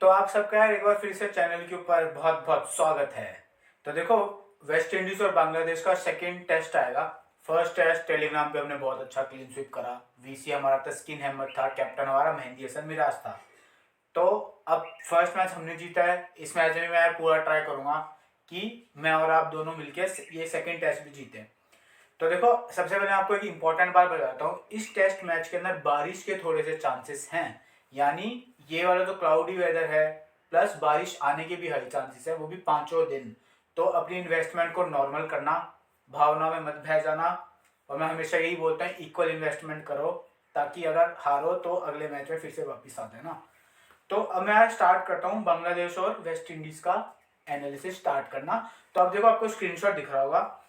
तो आप सबका यार एक बार फिर से चैनल के ऊपर बहुत बहुत स्वागत है। तो देखो, वेस्ट इंडीज और बांग्लादेश का सेकंड टेस्ट आएगा। फर्स्ट टेस्ट टेलीग्राम पे हमने बहुत अच्छा क्लीन स्वीप करा। वीसी हमारा तस्कीन अहमद था, कैप्टन हमारा मेहंदी हसन मिराज था। तो अब फर्स्ट मैच हमने जीता है। इस मैच में मैं यार पूरा ट्राई करूंगा कि मैं और आप दोनों मिलकर ये सेकंड टेस्ट भी जीते। तो देखो, सबसे पहले आपको एक इंपॉर्टेंट बात बताता हूँ। इस टेस्ट मैच के अंदर बारिश के थोड़े से चांसेस हैं, यानी ये वाला जो क्लाउडी वेदर है प्लस बारिश आने के भी हाई चांसेस है, वो भी पांचों दिन। तो अपनी इन्वेस्टमेंट को नॉर्मल करना, भावना में मत बह जाना। और मैं हमेशा यही बोलता हूँ, इक्वल इन्वेस्टमेंट करो, ताकि अगर हारो तो अगले मैच में फिर से वापस आते हैं ना। तो अब मैं स्टार्ट करता हूँ बांग्लादेश और वेस्ट इंडीज का एनालिसिस स्टार्ट करना। तो अब देखो, आपको स्क्रीनशॉट दिख रहा होगा।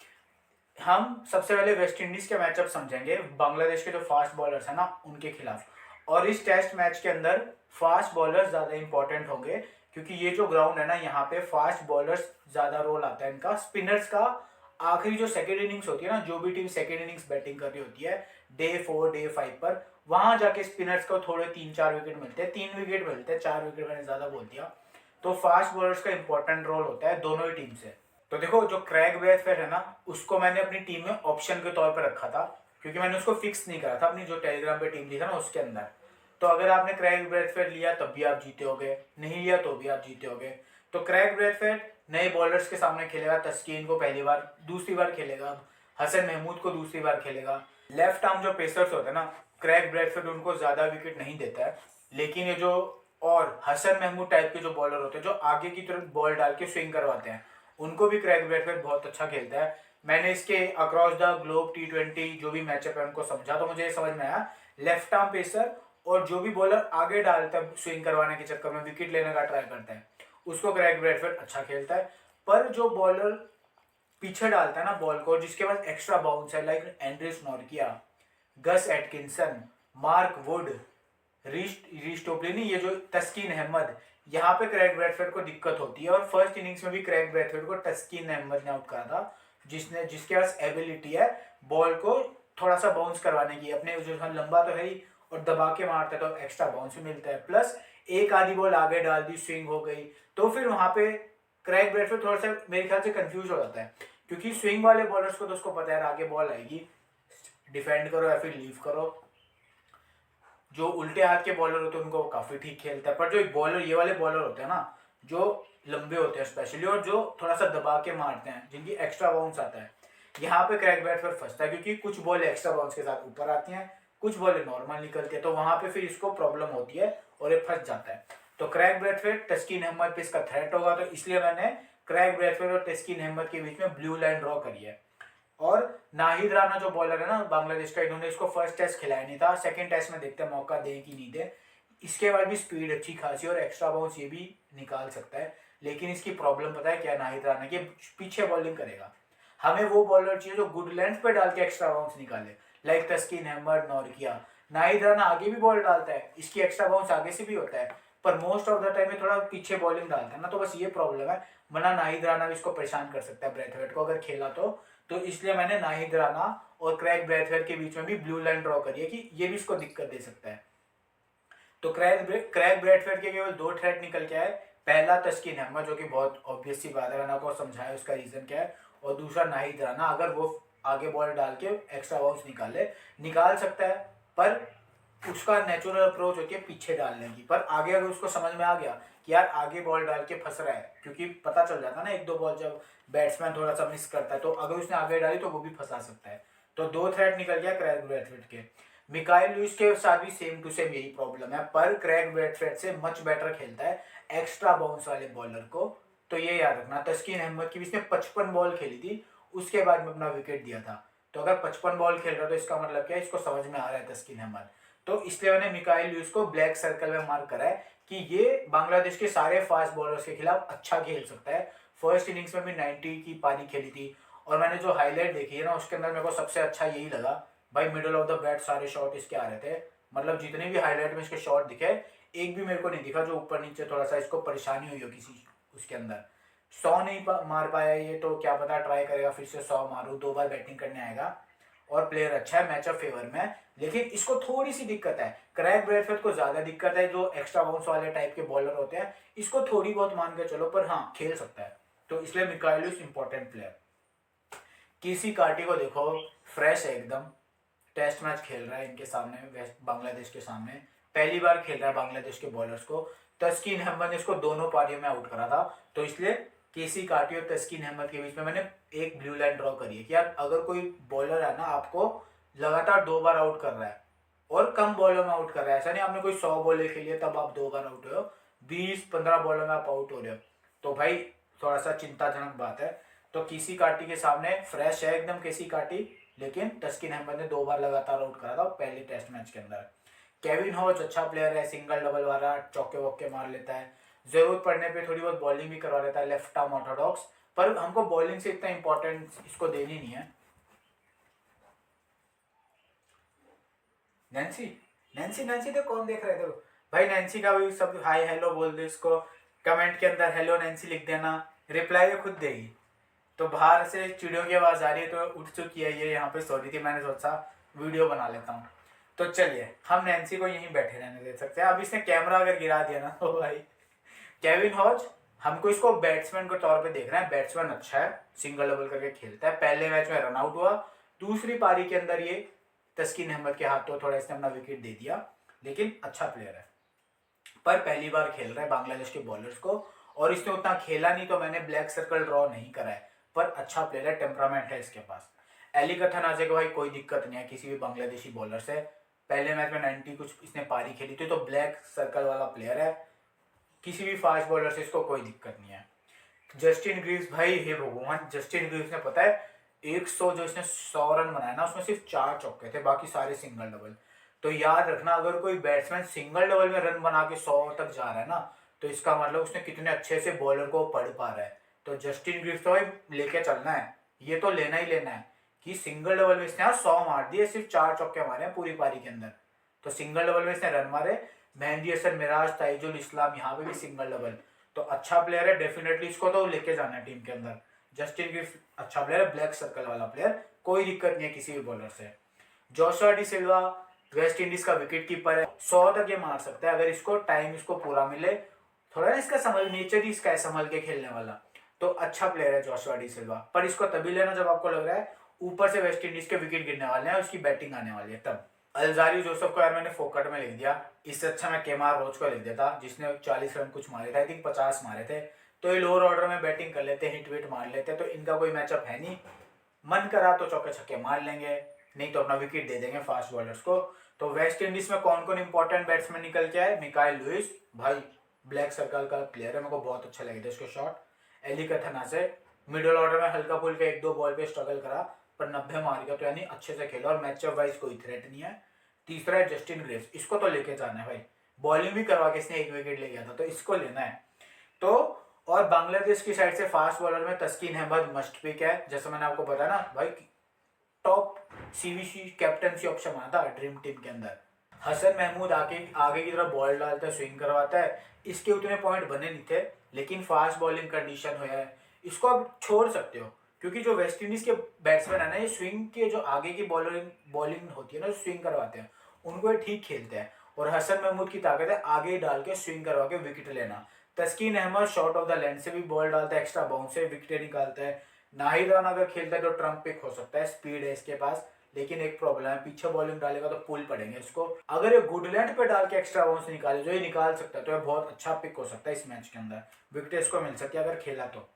हम सबसे पहले वेस्ट इंडीज के मैचअप समझेंगे बांग्लादेश के जो फास्ट बॉलर्स है ना उनके खिलाफ। और इस टेस्ट मैच के अंदर फास्ट बॉलर्स ज्यादा इंपॉर्टेंट होंगे, क्योंकि ये जो ग्राउंड है ना, यहाँ पे फास्ट बॉलर्स ज्यादा रोल आता है इनका। स्पिनर्स का आखिरी जो सेकेंड इनिंग्स होती है ना, जो भी टीम सेकेंड इनिंग्स बैटिंग कर रही होती है डे 4 डे 5 पर, वहां जाके स्पिनर्स को थोड़े 3-4 विकेट मिलते हैं, 3 विकेट मिलते हैं, 4 विकेट मैंने ज्यादा बोल दिया। तो फास्ट बॉलर्स का इंपॉर्टेंट रोल होता है दोनों ही टीम से। तो देखो, जो क्रैग ब्रैथवेट है ना, उसको मैंने अपनी टीम में ऑप्शन के तौर पर रखा था, क्योंकि मैंने उसको फिक्स नहीं करा था अपनी जो टेलीग्राम पे टीम दी था ना उसके अंदर। तो अगर आपने क्रैग ब्रैथवेट लिया तब भी आप जीते होगे, नहीं लिया तो भी आप जीते होगे। तो क्रैग ब्रैथवेट नए बॉलर्स के सामने खेलेगा। तस्कीन को पहली बार, दूसरी बार खेलेगा। हसन महमूद को दूसरी बार खेलेगा। लेफ्ट आर्म जो पेसर्स होते हैं ना, क्रैग ब्रैथवेट उनको ज्यादा विकेट नहीं देता है। लेकिन ये जो और हसन महमूद टाइप के जो बॉलर होते हैं, जो आगे की तरफ बॉल डाल के स्विंग करवाते हैं, उनको भी क्रैग ब्रैथवेट बहुत अच्छा खेलता है। मैंने इसके अक्रॉस द ग्लोब T20 जो भी मैचअप है उनको समझा, तो मुझे ये समझ में आया, लेफ्ट आर्म पेसर और जो भी बॉलर आगे डालता है स्विंग करवाने के चक्कर में विकेट लेने का ट्राई करता है, उसको क्रैग ब्रैथवेट अच्छा खेलता है। पर जो बॉलर पीछे डालता है ना बॉल को, जिसके पास एक्स्ट्रा बाउंस है, like Anrich Nortje, Gus Atkinson, Mark Wood, रिस्टोप्लिनी, ये जो तस्कीन अहमद, यहाँ पे क्रैग ब्रैथवेट को दिक्कत होती है। और फर्स्ट इनिंग्स में भी क्रैग ब्रैथवेट को तस्कीन अहमद ने आउट करा था, जिसके पास एबिलिटी है बॉल को थोड़ा सा बाउंस करवाने की। अपने जो लंबा तो है ही, और दबा के मारता है तो एक्स्ट्रा बाउंस भी मिलता है। प्लस एक आधी बॉल आगे डाल दी, स्विंग हो गई, तो फिर वहां पे क्रैग ब्रैथवेट थोड़ा सा मेरे ख्याल से कंफ्यूज हो जाता है, क्योंकि स्विंग वाले बॉलर्स को तो उसको पता है आगे बॉल आएगी, डिफेंड करो या फिर लीव करो। जो उल्टे हाथ के बॉलर होते हैं उनको काफी ठीक खेलता है। पर जो बॉलर, ये वाले बॉलर होते हैं ना, जो लंबे होते हैं स्पेशली, और जो थोड़ा सा दबा के मारते हैं, जिनकी एक्स्ट्रा बाउंस आता है, यहाँ पे क्रैग ब्रैथवेट फंसता है, क्योंकि कुछ बॉल एक्स्ट्रा बाउंस के साथ ऊपर आती हैं, कुछ बॉल नॉर्मल निकलती है, तो वहां पे फिर इसको प्रॉब्लम होती है और ये फंस जाता है। तो क्रैग ब्रैथवेट तस्कीन अहमद पे इसका थ्रेट होगा, तो इसलिए मैंने क्रैग ब्रैथवेट और तस्कीन अहमद के बीच में ब्लू लाइन ड्रॉ करी है। और नाहिद राना जो बॉलर है ना बांग्लादेश का, इन्होंने इसको फर्स्ट टेस्ट खिलाया नहीं था, सेकंड टेस्ट में देखते हैं मौका दे कि नहीं दे। इसके बाद भी स्पीड अच्छी खासी और एक्स्ट्रा बाउंस ये भी निकाल सकता है। लेकिन इसकी प्रॉब्लम पता है क्या, नाहिद राना के पीछे बॉलिंग करेगा। हमें वो बॉलर चाहिए जो गुड लेंथ पे डाल के एक्स्ट्रा बाउंस निकाले, लाइक तस्कीन अहमद, नॉर्किया। नाहिद राना आगे भी बॉल डालता है, इसकी एक्स्ट्रा बाउंस आगे से भी होता है, पर मोस्ट ऑफ द टाइम में थोड़ा पीछे बॉलिंग डालता है ना, तो बस ये प्रॉब्लम है। वरना नाहिद राना भी इसको परेशान कर सकता है ब्रैथवेट को अगर खेला तो इसलिए मैंने नाहिद राना और क्रैग ब्रैथवेट के बीच में भी ब्लू लाइन ड्रॉ करी है कि ये भी इसको दिक्कत दे सकता है। तो क्रैग ब्रैथवेट के केवल 2 थ्रेट निकल के आए। पहला तस्कीन अहमद, जो कि बहुत ऑब्वियस सी बात है, मैंने आपको समझाया उसका रीजन क्या है। और दूसरा नाहिद राना, अगर वो आगे बॉल डाल के एक्स्ट्रा बाउंस निकाल सकता है, पर उसका नेचुरल अप्रोच होती है पीछे डालने की। पर आगे अगर उसको समझ में आ गया कि यार आगे बॉल डाल के फंस रहा है, क्योंकि पता चल जाता है ना एक दो बॉल जब बैट्समैन थोड़ा सा मिस करता है, तो अगर उसने आगे डाली तो वो भी फंसा सकता है। तो 2 थ्रेट निकल गया क्रैग ब्रैथवेट के। मिकाइल लुइस के साथ भी सेम टू सेम यही प्रॉब्लम है, पर क्रैग ब्रैथवेट से मच बेटर खेलता है एक्स्ट्रा बाउंस वाले बॉलर को। तो ये याद रखना। तस्कीन अहमद की भी इसने 55 बॉल खेली थी, उसके बाद में अपना विकेट दिया था। तो अगर 55 बॉल खेल रहा है तो इसका मतलब क्या है, इसको समझ में आ रहा है तस्कीन अहमद। तो इसलिए मैंने मिकाइल लुइस को ब्लैक सर्कल में मार्क करा है कि ये बांग्लादेश के सारे फास्ट बॉलर्स के खिलाफ अच्छा खेल सकता है। फर्स्ट इनिंग्स में भी 90 की पारी खेली थी, और मैंने जो हाईलाइट देखी है ना उसके अंदर मेरे को सबसे अच्छा यही लगा भाई, मिडल ऑफ द बैट सारे शॉट इसके आ रहे थे। मतलब जितने भी हाईलाइट में इसके शॉट दिखे, एक भी मेरे को नहीं दिखा जो ऊपर नीचे थोड़ा सा इसको परेशानी हुई हो किसी उसके अंदर। 100 नहीं मार पाया ये, तो क्या पता ट्राई करेगा फिर से 100 मारूं, 2 बार बैटिंग करने आएगा। और प्लेयर अच्छा है, मैचअप फेवर में है, लेकिन इसको थोड़ी सी दिक्कत है। क्रैग ब्रैडफोर्ड को ज्यादा दिक्कत है, जो एक्स्ट्रा बाउंस वाले टाइप के बॉलर होते हैं, इसको थोड़ी बहुत मान के चलो, पर हाँ खेल सकता है। तो इसलिए मिकाइल लुइस इंपॉर्टेंट प्लेयर। किसी कार्टी को देखो, फ्रेश है एकदम, टेस्ट मैच खेल रहा है इनके सामने, वेस्ट बांग्लादेश के सामने पहली बार खेल रहा है बांग्लादेश के बॉलर्स को। तस्कीन अहमद ने इसको दोनों पारियों में आउट करा था, तो इसलिए केसी कार्टी और तस्कीन अहमद के बीच में मैंने एक ब्लू लाइन ड्रॉ करी है कि यार अगर कोई बॉलर है ना आपको लगातार 2 बार आउट कर रहा है और कम बॉलों में आउट कर रहा है, ऐसा नहीं आपने कोई 100 बॉलें खेली है तब आप 2 बार आउट हो, 20-15 बॉलों में आप आउट हो रहे हो, तो भाई थोड़ा सा चिंताजनक बात है। तो किसी काटी के सामने फ्रेश है एकदम केसी काटी, लेकिन तस्कीन अहमद ने 2 बार लगातार आउट करा था पहले टेस्ट मैच के अंदर। केविन हॉज अच्छा प्लेयर है, सिंगल डबल वाला चौके वौके मार लेता है, जरूरत पड़ने पे थोड़ी बहुत बॉलिंग भी करवा लेता है, लेफ्ट आर्म ऑर्थोडॉक्स, पर हमको बॉलिंग से इतना इंपॉर्टेंस इसको देनी नहीं है। नैन्सी नैन्सी नैन्सी तो कौन देख रहे थे भाई, नैन्सी का भी सब हाय हेलो बोल दे इसको, कमेंट के अंदर हेलो नैन्सी लिख देना, रिप्लाई ये खुद देगी। तो बाहर से चिड़ियों की आवाज़ आ रही है, तो उठ चुकी है ये यहाँ पे, सो रही थी, मैंने सोचा वीडियो बना लेता हूँ। तो चलिए हम नैन्सी को यहीं बैठे रहने दे सकते हैं। अब इसने कैमरा अगर गिरा दिया ना तो भाई, केविन हॉज हमको इसको बैट्समैन के तौर पे देख रहे हैं, बैट्समैन अच्छा है, सिंगल डबल करके खेलता है, पहले मैच में रन आउट हुआ, दूसरी पारी के अंदर ये तस्कीन अहमद के हाथों थोड़ा इसने अपना विकेट दे दिया, लेकिन अच्छा प्लेयर है। पर पहली बार खेल रहा है बांग्लादेश के बॉलर्स को, और इसने उतना खेला नहीं तो मैंने ब्लैक सर्कल ड्रॉ नहीं करा है, पर अच्छा प्लेयर है, टेम्परामेंट है इसके पास। एली कथनाजे को भाई कोई दिक्कत नहीं है किसी भी बांग्लादेशी बॉलर से, पहले मैच में 90 कुछ इसने पारी खेली थी, तो ब्लैक सर्कल वाला प्लेयर है, किसी भी फास्ट बॉलर से इसको कोई दिक्कत नहीं है। जस्टिन ग्रीव्स भाई हे भगवान, जस्टिन ग्रीव्स ने पता है 100 जो इसने 100 रन बनाया ना, उसमें सिर्फ 4 चौके थे, बाकी सारे सिंगल डबल। तो याद रखना अगर कोई बैट्समैन सिंगल डबल में रन बना के 100 तक जा रहा है ना, तो इसका मतलब उसने कितने अच्छे से बॉलर को पढ़ पा रहा है। तो जस्टिन ग्रीव्स तो भाई लेके चलना है, ये तो लेना ही लेना है कि सिंगल डबल में इसने 100 मार दिए, सिर्फ 4 चौके मारे हैं पूरी पारी के अंदर, तो सिंगल डबल में इसने रन मारे। मेहंदी हसन मिराज ताइजुल इस्लाम यहाँ पे भी सिंगल डबल, तो अच्छा प्लेयर है, डेफिनेटली इसको तो लेके जाना है टीम के अंदर। जस्टिन ग्रीव्स अच्छा प्लेयर है, ब्लैक सर्कल वाला प्लेयर, कोई दिक्कत नहीं है किसी भी बॉलर से। जोशुआ डी सिल्वा वेस्ट इंडीज का विकेट कीपर है, 100 तक ये मार सकता है अगर इसको टाइम इसको पूरा मिले, थोड़ा ना इसका समझ नेचर ही इसका है संभल के खेलने वाला, तो अच्छा प्लेयर है जोशुआ डी सिल्वा। पर इसको तभी लेना जब आपको लग रहा है ऊपर से वेस्ट इंडीज के विकेट गिरने वाले हैं, उसकी बैटिंग आने वाली है तब। अलजारी जोसेफ को यार मैंने फोकट में लिख दिया, इससे अच्छा मैं केमार रोच को लिख देता, जिसने 40 रन कुछ मारे थे, आई थिंक 50 मारे थे, तो ये लोअर ऑर्डर में बैटिंग कर लेते, हिट विट मार लेते, तो इनका कोई मैचअप है नहीं, मन करा तो चौके छक्के मार लेंगे, नहीं तो अपना विकेट दे देंगे फास्ट बॉलर्स को। तो वेस्ट इंडीज में कौन कौन इंपॉर्टेंट बैट्समैन निकल के आए, मिकाइल लुइस भाई ब्लैक सर्कल का प्लेयर है, मेरे को बहुत अच्छा लगे थे उसके शॉट। एली कथनाजे मिडिल ऑर्डर में हल्का फुल्का 1-2 बॉल पे स्ट्रगल करा, पर 90 मार गया, तो यानी अच्छे से खेला और मैचअप वाइज कोई थ्रेट नहीं है। तीसरा है जस्टिन ग्रेव्स, इसको तो लेके जाना है भाई, बॉलिंग भी करवा के इसने 1 विकेट ले गया था, तो इसको लेना है। तो और बांग्लादेश की साइड से फास्ट बॉलर में तस्कीन अहमद मस्ट पिक है, जैसे मैंने आपको बताया ना भाई, टॉप सीवीसी कैप्टनसी ऑप्शन आना था ड्रीम टीम के अंदर। हसन महमूद आगे आगे की तरफ बॉल डालता है, स्विंग करवाता है, इसके उतने पॉइंट बने नहीं थे, लेकिन फास्ट बॉलिंग कंडीशन हुआ है, इसको आप छोड़ सकते हो, क्योंकि जो वेस्ट इंडीज के बैट्समैन है ना, ये स्विंग के जो आगे की बॉलिंग होती है ना, स्विंग करवाते हैं, उनको ये ठीक खेलते हैं, और हसन महमूद की ताकत है आगे डाल के स्विंग करवा के विकेट लेना। Taskin Ahmed short of the length से भी बॉल डालता है, एक्स्ट्रा बाउंस से विकेट निकालता है। नाहिद राना अगर खेलता है तो ट्रम्प पिक हो सकता है, स्पीड है इसके पास, लेकिन एक प्रॉब्लम है, पीछे बॉलिंग डालेगा तो पुल पड़ेंगे इसको। अगर ये गुड लेंथ पे डाल के एक्स्ट्रा बाउंस निकाले, जो ये निकाल सकता है, तो ये बहुत अच्छा पिक हो सकता है इस मैच के अंदर, विकेट इसको मिल सकती है अगर खेला तो।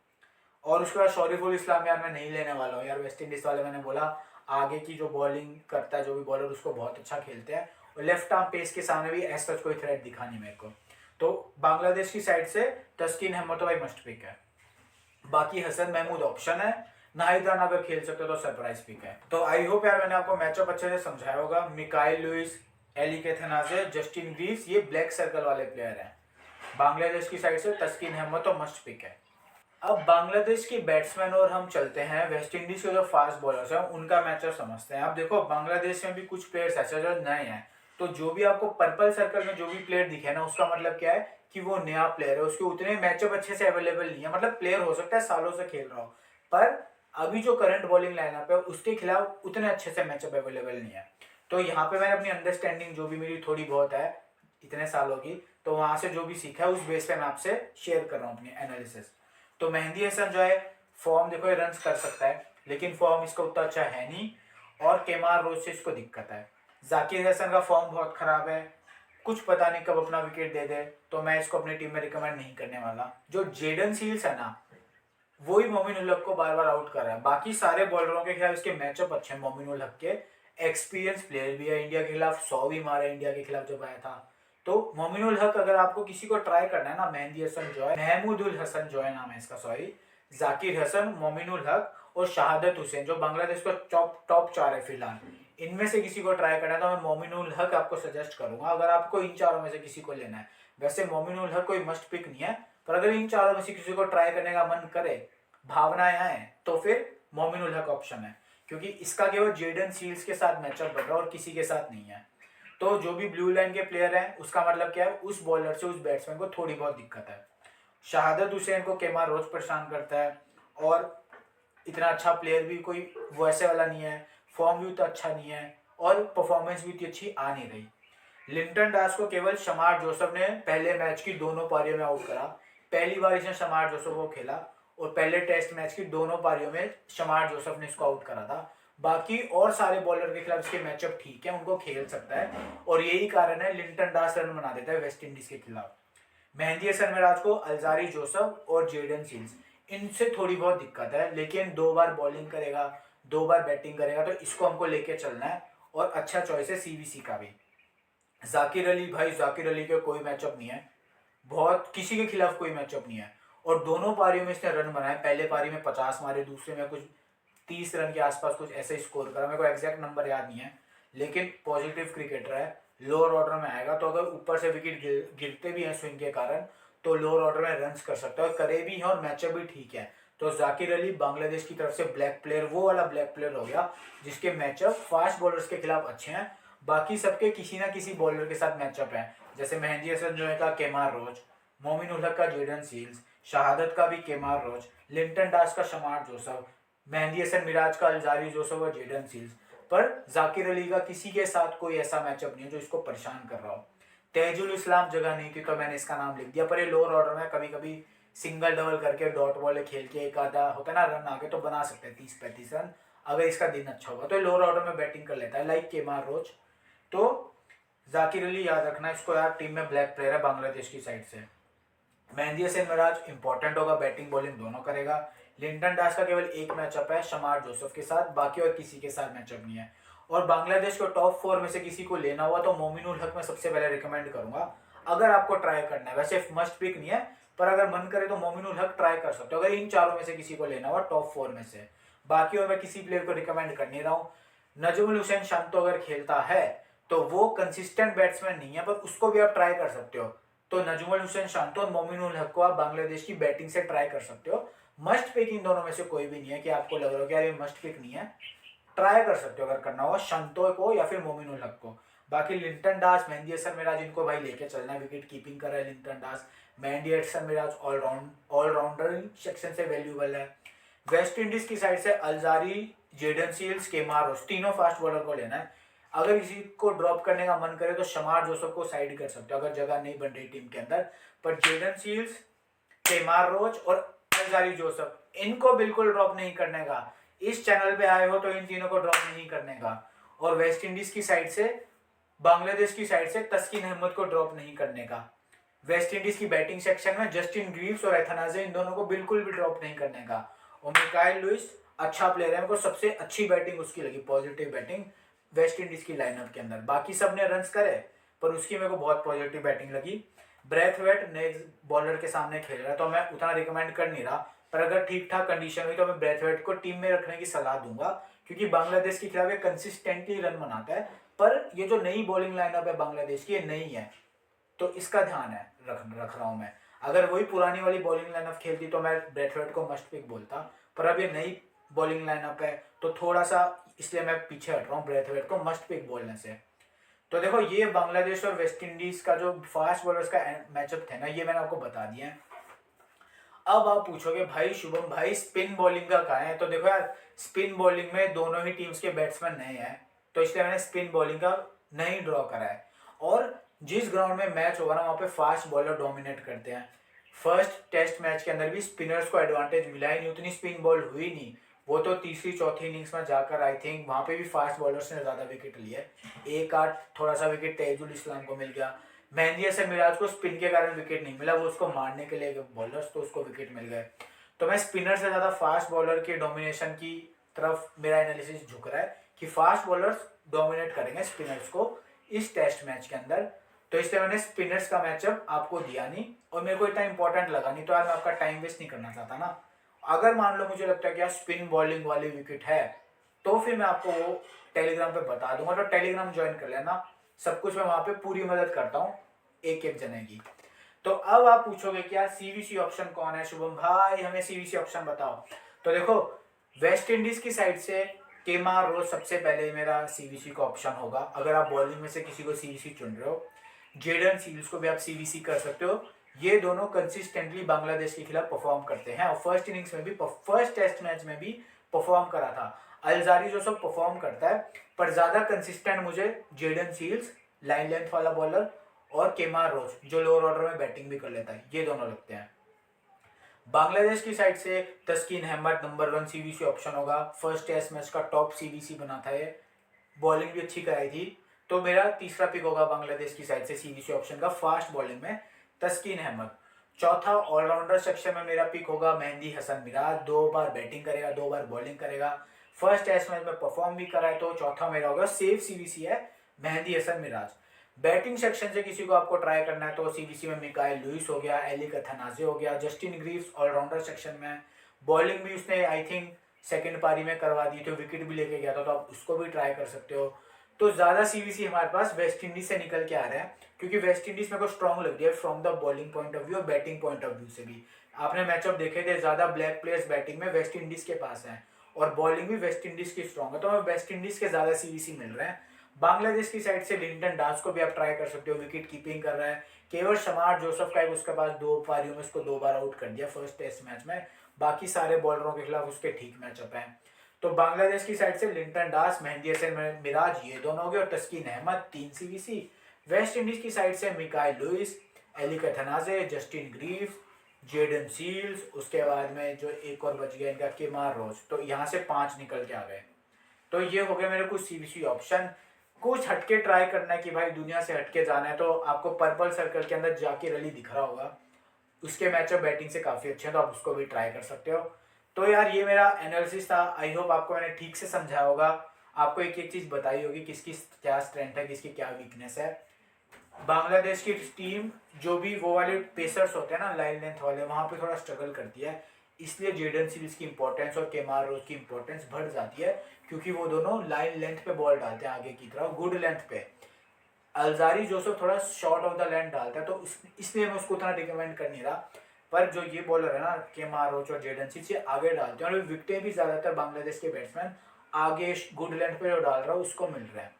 और उसके बाद शरीफुल इस्लाम यार मैं नहीं लेने वाला हूँ यार, वेस्ट इंडीज वाले मैंने बोला आगे की जो बॉलिंग करता है जो भी बॉलर, उसको बहुत अच्छा खेलते हैं, और लेफ्ट आर्म पेस के सामने भी ऐसा कोई थ्रेट दिखा नहीं मेरे को। तो बांग्लादेश की साइड से तस्कीन अहमद तो भाई मस्ट पिक है, बाकी हसन महमूद ऑप्शन है, नाहिद राना अगर खेल सकते हो तो सरप्राइज पिक है। तो आई होप यार मैंने आपको मैचअप अच्छे से समझाया होगा। Mikyle Louis, Alick Athanaze, Justin Greaves, ये ब्लैक सर्कल वाले प्लेयर हैं। बांग्लादेश की साइड से तस्कीन अहमद तो मस्ट पिक है। अब बांग्लादेश के बैट्समैन और हम चलते हैं वेस्ट इंडीज के जो फास्ट बॉलर्स हैं उनका मैचअप समझते हैं। अब देखो बांग्लादेश में भी कुछ प्लेयर्स ऐसे जो नए हैं, तो जो भी आपको पर्पल सर्कल में जो भी प्लेयर दिखे ना, उसका मतलब क्या है कि वो नया प्लेयर है, उसके उतने मैचअप अच्छे से अवेलेबल नहीं है, मतलब प्लेयर हो सकता है सालों से खेल रहा हो, पर अभी जो करंट बॉलिंग लाइनअप है उसके खिलाफ उतने अच्छे से मैचअप अवेलेबल नहीं है। तो यहाँ पे मैंने अपनी अंडरस्टैंडिंग जो भी मेरी थोड़ी बहुत है इतने सालों की, तो वहां से जो भी सीखा है उस बेस पे मैं आपसे शेयर कर रहा हूँ अपनी एनालिसिस। तो मेहंदी हसन जो है फॉर्म देखो ये रन कर सकता है, लेकिन फॉर्म इसका उतना अच्छा है नहीं, और केमार रोज से इसको दिक्कत है। जाकिर हसन का फॉर्म बहुत खराब है, कुछ पता नहीं कब अपना विकेट दे दे, तो मैं इसको अपनी टीम में रिकमेंड नहीं करने वाला। जो जेडन सील्स है ना, वही मोमिन उल हक को बार बार आउट कर रहा है। बाकी सारे बॉलरों के खिलाफ इसके मैचअप अच्छे हैं। मोमिन उल हक के एक्सपीरियंस प्लेयर भी है, इंडिया के खिलाफ 100 भी मारा इंडिया के खिलाफ जब आया था। तो मोमिन उल हक अगर आपको किसी को ट्राई करना है ना, मेहंदी हसन जो है, महमूद उल हसन जो है नाम है इसका, सॉरी, जाकिर हसन, मोमिन उल हक और शहादत हुसैन, जो बांग्लादेश का टॉप टॉप 4 है फिलहाल, इनमें से किसी को ट्राई करना है तो मैं मोमिन उल हक आपको सजेस्ट करूंगा, अगर आपको इन चारों में से किसी को लेना है। वैसे मोमिन उल हक कोई मस्ट पिक नहीं है, पर अगर इन चारों में से किसी को ट्राई करने का मन करे, भावनाएं आए, तो फिर मोमिन उल हक ऑप्शन है, क्योंकि इसका केवल जेडन सील्स के साथ मैचअप बढ़ रहा है और किसी के साथ नहीं है। तो जो भी ब्लू लाइन के प्लेयर हैं उसका मतलब क्या है, उस बॉलर से उस बैट्समैन को थोड़ी बहुत दिक्कत है। शहादत हुसैन को केमार रोज परेशान करता है, और इतना अच्छा प्लेयर भी कोई वैसे वाला नहीं है, फॉर्म भी उतना अच्छा नहीं है, और परफॉर्मेंस भी इतनी अच्छी आ नहीं रही। लिंटन दास को केवल शमार जोसेफ ने पहले मैच की दोनों पारियों में आउट करा। पहली बार इसने शमार जोसेफ को खेला, और पहले टेस्ट मैच की दोनों पारियों में शमार जोसेफ ने इसको आउट करा था। बाकी और सारे बॉलर के खिलाफ इसके मैचअप ठीक है, उनको खेल सकता है, और यही कारण है लिंटन दास रन बना देता है वेस्ट इंडीज के खिलाफ। मेहंदी हसन मिराज को अल्जारी जोसेफ और जेडन सील्स, इनसे थोड़ी बहुत दिक्कत है, लेकिन 2 बार बॉलिंग करेगा, 2 बार बैटिंग करेगा, तो इसको हमको लेके चलना है। और अच्छा चॉइस है सीबीसी का भी। जाकिर अली, भाई जाकिर अली के कोई मैचअप नहीं है, बहुत किसी के खिलाफ कोई मैचअप नहीं है, और दोनों पारियों में इसने रन बनाए। पहले पारी में 50 मारे, दूसरे में कुछ 30 रन के आसपास कुछ ऐसे स्कोर करा, मेरे को एग्जैक्ट नंबर याद नहीं है, लेकिन पॉजिटिव क्रिकेटर है। लोअर ऑर्डर में आएगा, तो अगर ऊपर से विकेट गिरते भी हैं स्विंग के कारण, तो लोअर ऑर्डर में रन कर सकता है, और करे भी हैं, और मैचअप भी ठीक है। तो जाकिर अली बांग्लादेश की तरफ से ब्लैक प्लेयर, वो वाला ब्लैक प्लेयर हो गया जिसके मैचअप फास्ट बॉलर्स के खिलाफ अच्छे हैं। बाकी सबके किसी ना किसी बॉलर के साथ मैचअप है, जैसे मेहंदी हसन जो है का केमार रोज, मोमिन उल हक का जेडन सील्स, शहादत का भी केमार रोज, लिंटन दास का शमार जोसेफ, मेहंदी हसन मिराज का अल्जारी जोसेफ और जेडन सील्स। पर जाकिर अली का किसी के साथ कोई ऐसा मैचअप नहीं है जो इसको परेशान कर रहा हो। तेजुल इस्लाम जगह नहीं थी तो मैंने इसका नाम लिख दिया, पर ये लोअर ऑर्डर में कभी कभी सिंगल डबल करके डॉट बॉल खेल के एक आधा होता है ना रन आगे, तो बना सकते हैं 30-35 रन, अगर इसका दिन अच्छा होगा तो लोअर ऑर्डर में बैटिंग कर लेता है, लाइक केमार रोज। तो जाकिर अली याद रखना इसको यार, टीम में ब्लैक प्लेयर है बांग्लादेश की साइड से। मेहंदी हसन मिराज इंपॉर्टेंट होगा, बैटिंग बॉलिंग दोनों करेगा। लिंटन दास का केवल एक मैचअप है शमार जोसेफ के साथ, बाकी और किसी के साथ मैचअप नहीं है। और बांग्लादेश को टॉप 4 में से किसी को लेना हुआ तो मोमिन उल हक में सबसे पहले रिकमेंड करूंगा, अगर आपको ट्राई करना है। वैसे मस्ट पिक नहीं है, पर अगर मन करे तो मोमिन उल हक ट्राई कर सकते हो, अगर इन चारों में से किसी को लेना हुआ टॉप 4 में से। बाकी और मैं किसी प्लेयर को रिकमेंड कर नहीं रहा हूँ। नजमुल हुसैन शांतो अगर खेलता है तो वो कंसिस्टेंट बैट्समैन नहीं है, पर उसको भी आप ट्राई कर सकते हो। तो नजमुल हुसैन शांतो और मोमिन उल हक को आप बांग्लादेश की बैटिंग से ट्राई कर सकते हो। मस्ट पिक इन दोनों में से कोई भी नहीं है कि आपको लग रहा हो कि यार ये मस्ट पिक नहीं है, ट्राई कर सकते हो अगर करना हो शांतो को या फिर मोमिन उल हक को। बाकी लिंटन दास, मेहंदी हसन मिराज, इनको भाई लेके चलना है, विकेट कीपिंग कर रहा है Linton Das. Mehidy Hasan Miraj allrounder section से वैल्यूबल है। वेस्ट इंडीज की साइड से अल्जारी, जेडन सील्स, केमारोस, तीनों फास्ट बॉलर को लेना है। अगर किसी को ड्रॉप करने का मन करे तो शमार जोसेफ को साइड कर सकते हो अगर जगह नहीं बन रही टीम के अंदर, पर जेडन सील्स, केमार रोच और अल्जारी जोसेफ, इनको बिल्कुल ड्रॉप नहीं करने का। इस चैनल पे आए हो तो इन तीनों को ड्रॉप नहीं करने का। और वेस्ट इंडीज की साइड से, बांग्लादेश की साइड से तस्किन अहमद को ड्रॉप नहीं करने का। वेस्ट इंडीज की बैटिंग सेक्शन में जस्टिन ग्रीव्स और एथनाजे, इन दोनों को बिल्कुल भी ड्रॉप नहीं करने का। और मिकाइल लुइस अच्छा प्लेयर है, मेरे को सबसे अच्छी बैटिंग उसकी लगी, पॉजिटिव बैटिंग वेस्ट इंडीज की लाइनअप के अंदर। बाकी सब ने रन्स करे, पर उसकी मेरे को बहुत पॉजिटिव बैटिंग लगी। ब्रेथवेट नए बॉलर के सामने खेल रहा है, तो मैं उतना रिकमेंड कर नहीं रहा, पर अगर ठीक ठाक कंडीशन हुई तो मैं ब्रेथवेट को टीम में रखने की सलाह दूंगा, क्योंकि बांग्लादेश के खिलाफ ये कंसिस्टेंटली रन बनाता है। पर ये जो नई बॉलिंग लाइनअप है बांग्लादेश की, ये नई है, तो इसका ध्यान है रख रहा हूं मैं। अगर वही पुरानी वाली बॉलिंग लाइनअप खेलती तो मैं ब्रेथवेट को मस्ट पिक बोलता, पर अब ये नई बॉलिंग लाइनअप है तो थोड़ा सा इसलिए मैं पीछे हट रहा हूँ ब्रेथवेट को मस्ट पिक बोलने से। तो देखो ये बांग्लादेश और वेस्ट इंडीज का जो फास्ट बॉलर्स का मैचअप थे ना, ये मैंने आपको बता दिया है। अब आप पूछोगे भाई शुभम भाई स्पिन बॉलिंग का कहाँ है, तो देखो यार स्पिन बॉलिंग में दोनों ही टीम्स के बैट्समैन नए हैं, तो इसलिए मैंने स्पिन बॉलिंग का नहीं ड्रॉ करा है। और जिस ग्राउंड में मैच होगा ना वहाँ पे फास्ट बॉलर डोमिनेट करते हैं। फर्स्ट टेस्ट मैच के अंदर भी स्पिनर्स को एडवांटेज मिला ही नहीं, उतनी स्पिन बॉल हुई नहीं। वो तो तीसरी चौथी इनिंग्स में जाकर आई थिंक वहाँ पे भी फास्ट बॉलर्स ने ज़्यादा विकेट लिए, एक आध थोड़ा सा विकेट तेजुल इस्लाम को मिल गया। मेहंदी हसन मिराज को स्पिन के कारण विकेट नहीं मिला, वो उसको मारने के लिए बॉलर्स, तो उसको विकेट मिल गए। तो मैं स्पिनर से ज़्यादा फास्ट बॉलर के डोमिनेशन की तरफ मेरा एनालिसिस झुक रहा है कि फास्ट बॉलर्स डोमिनेट करेंगे स्पिनर्स को इस टेस्ट मैच के अंदर। तो इसलिए मैंने स्पिनर्स का मैचअप आपको दिया नहीं, और मेरे को इतना इंपॉर्टेंट लगा नहीं, तो यार मैं आपका टाइम वेस्ट नहीं करना चाहता ना। अगर मान लो मुझे लगता है कि यार स्पिन बॉलिंग वाली विकेट है, तो फिर मैं आपको वो टेलीग्राम पे बता दूंगा, तो टेलीग्राम ज्वाइन कर लेना। सब कुछ मैं वहां पे पूरी मदद करता हूँ एक एक जने की। तो अब आप पूछोगे कि यार सीवीसी ऑप्शन कौन है शुभम भाई, हमें सीवीसी ऑप्शन बताओ। तो देखो वेस्ट इंडीज की साइड से केमार रोज सबसे पहले मेरा सीवीसी का ऑप्शन होगा, अगर आप बॉलिंग में से किसी को सीवीसी चुन रहे हो। जेडन सील्स को भी आप सीवीसी कर सकते हो, ये दोनों कंसिस्टेंटली बांग्लादेश के खिलाफ परफॉर्म करते हैं, और फर्स्ट इनिंग्स में भी फर्स्ट टेस्ट मैच में भी परफॉर्म करा था। अलजारी जो सब परफॉर्म करता है, पर ज्यादा कंसिस्टेंट मुझे जेडन सील्स लाइन लेंथ वाला बॉलर और केमार रोज जो लोअर ऑर्डर में बैटिंग भी कर लेता है, ये दोनों लगते हैं। बांग्लादेश की साइड से तस्कीन अहमद नंबर 1 सीवीसी ऑप्शन होगा, फर्स्ट टेस्ट मैच का टॉप सीवीसी बना था ये, बॉलिंग भी अच्छी कराई थी। तो मेरा तीसरा पिक होगा बांग्लादेश की साइड से सीवीसी ऑप्शन का फास्ट बॉलिंग में तस्कीन अहमद। चौथा ऑलराउंडर सेक्शन में मेरा पिक होगा मेहंदी हसन मिराज, 2 बार बैटिंग करेगा 2 बार बॉलिंग करेगा, फर्स्ट टेस्ट मैच में परफॉर्म भी करा है, तो चौथा मेरा होगा सेफ सीवीसी है मेहंदी हसन मिराज। बैटिंग सेक्शन से किसी को आपको ट्राई करना है तो सीवीसी में मिकाइल लुइस हो गया, एलिक अथनाजे हो गया, जस्टिन ग्रीव्स ऑलराउंडर सेक्शन में। बॉलिंग भी उसने आई थिंक सेकंड पारी में करवा दी, तो विकेट भी लेके गया था, तो आप उसको भी ट्राई कर सकते हो। तो ज्यादा सीवीसी हमारे पास वेस्ट इंडीज से निकल के आ रहे हैं, क्योंकि वेस्ट इंडीज मेरे को स्ट्रॉन्ग लग रही है from the bowling point of view और बैटिंग पॉइंट ऑफ व्यू से भी। आपने मैचअप देखे थे, ज्यादा ब्लैक प्लेयर्स बैटिंग में वेस्ट इंडीज के पास है, और बॉलिंग भी वेस्ट इंडीज की स्ट्रॉन्ग है, तो हमें वेस्ट इंडीज के ज्यादा सीवीसी मिल रहे हैं। बांग्लादेश की साइड से लिंटन दास को भी आप ट्राई कर सकते हो, विकेट कीपिंग कर रहा है। केवल शमार जोसेफ का उसके पास 2 पारियों में उसको 2 बार आउट कर दिया फर्स्ट टेस्ट मैच में, बाकी सारे बॉलरों के खिलाफ उसके ठीक मैचअप हैं। तो बांग्लादेश की साइड से लिंटन दास, मेहंदी हसन मिराज, ये दोनों हो गए, और तस्कीन अहमद 3 सीवीसी। वेस्ट इंडीज की साइड से Mikyle Louis, Alick Athanaze, Justin Greaves, Jayden Seales, उसके बाद में जो एक और बच गया इनका केमार रोज, तो यहाँ से 5 निकल के आ गए। तो ये हो गया मेरे कुछ सीवीसी ऑप्शन। कुछ हटके ट्राई करना है कि भाई दुनिया से हटके जाना है, तो आपको पर्पल सर्कल के अंदर जाके रली दिख रहा होगा, उसके मैचअप बैटिंग से काफ़ी अच्छे हैं, तो आप उसको भी ट्राई कर सकते हो। तो यार ये मेरा एनालिसिस था, आई होप आपको मैंने ठीक से समझाया होगा, आपको एक एक चीज़ बताई होगी किसकी क्या स्ट्रेंथ है किसकी क्या वीकनेस है। बांग्लादेश की टीम जो भी वो वाले पेसर्स होते हैं ना लाइन लेंथ वाले, वहाँ पे थोड़ा स्ट्रगल करती है, इसलिए जेडन सीरीज की इंपॉर्टेंस और केमार रोज की इंपॉर्टेंस बढ़ जाती है, क्योंकि वो दोनों लाइन लेंथ पे बॉल डालते हैं आगे की तरफ, गुड लेंथ पे। अलजारी जोसेफ थोड़ा शॉर्ट ऑफ द लेंथ डालता है, तो इसलिए मैं उसको उतना रिकमेंड कर नहीं रहा। पर जो ये बॉलर है ना केमार रोच और जेडन सीरीज, ये आगे डालते हैं, और विकेटें भी ज़्यादातर बांग्लादेश के बैट्समैन आगे गुड लेंथ पे जो डाल रहा है उसको मिल रहा है।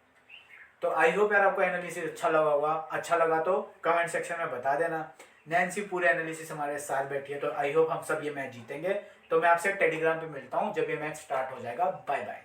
तो आई होप यार आपको एनालिसिस अच्छा लगा होगा, अच्छा लगा तो कमेंट सेक्शन में बता देना। नैन्सी पूरे एनालिसिस हमारे साथ बैठी है, तो आई होप हम सब ये मैच जीतेंगे। तो मैं आपसे टेलीग्राम पे मिलता हूँ जब ये मैच स्टार्ट हो जाएगा। Bye bye.